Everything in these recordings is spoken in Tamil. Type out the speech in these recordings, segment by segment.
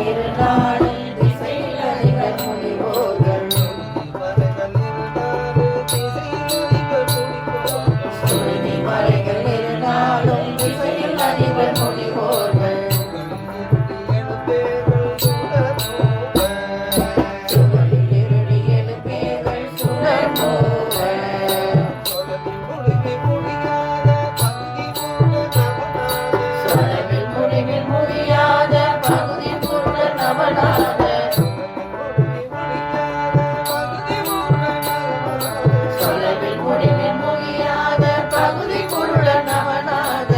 இருந்தாலும் திசையில் அதிபர் முனிவோர்கள் சுருதி மலைகள் இருந்தாலும் திசையில் அதிபர் முனிவோர்கள் சுடரில் இருடி எழுப்பேர்கள் சுடர் சொலவில் முடிவில் முடியாத பகுதி பூர்ண நவநாத சொலவில் முடிவில் முடியாத பகுதி பூர்ண நவநாத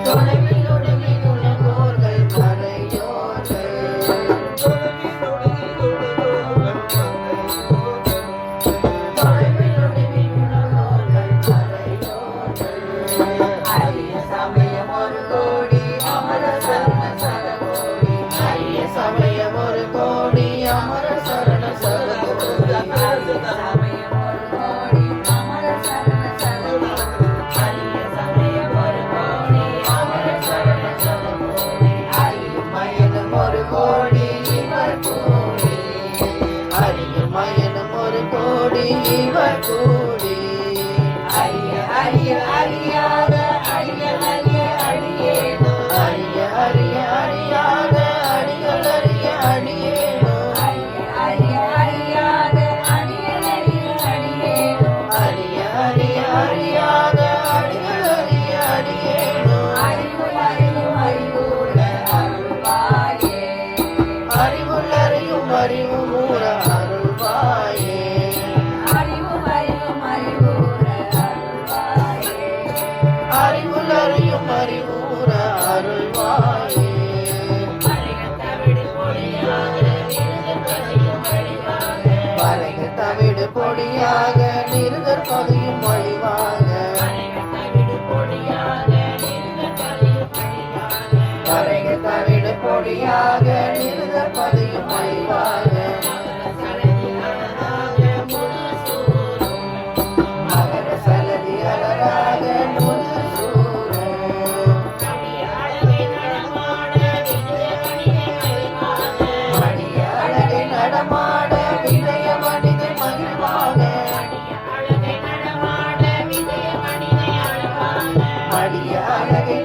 தொலைவில் ஒடுங்கில் உலகோர்கள் மறையோர்கள் தொலைவில் ஒடுங்கில் உலகோர்கள் மறையோர்கள் அரிய சமயம் ஒரு கோடி அமர சரண சரகோடி அரிய சமயம் ஒரு கோடி அமர சரண சரகோடி அரிய சமயம் ஒரு கோடி அமர சரண சரகோடி அரிய சமயம் ஒரு கோடி அமர சரண சரகோடி அறியும் மயனும் ஒரு கோடி இவர் கூடி அறியும் மயனும் ஒரு கோடி இவர் கூடி அரிய அரிய அறியாத அரிய அரிய அடியேனோ அரிய அரிய அறியாத அடிகள் அரிய அடியேனோ அரிய அரிய அறியாத அடிகள் அரிய அடியேனோ அரிய அரிய அறியாத அடிகள் அரிய அடியேனோ அறிவுள் அறியும் அறிவுள்ள அருள்வாயே அறிவுள் அறியும் அறிவு மூல அருள்வாயே அறிவும் அறிவும் அறிவுற அருள்வாயே அறிவுள் அறியும் அறிவுற அருள்வாயே பறைகள் தவிடு பொடியாக நிறுதற் பதியும் வழிவாக பறைகள் தவிடு பொடியாக நிறுதற் பதியும் வழிவாக பறைகள் தவிடு பொடியாக நிறுதற் பதியும் வழிவாக பறைகள் தவிடு பொடியாக நிறுதற் பதியும் வழிவாக மகர சலதி அலராக முழு சூரன் மடிய அழகை நடமாட விஜய மனித மகிழ்வாக மடிய அழகை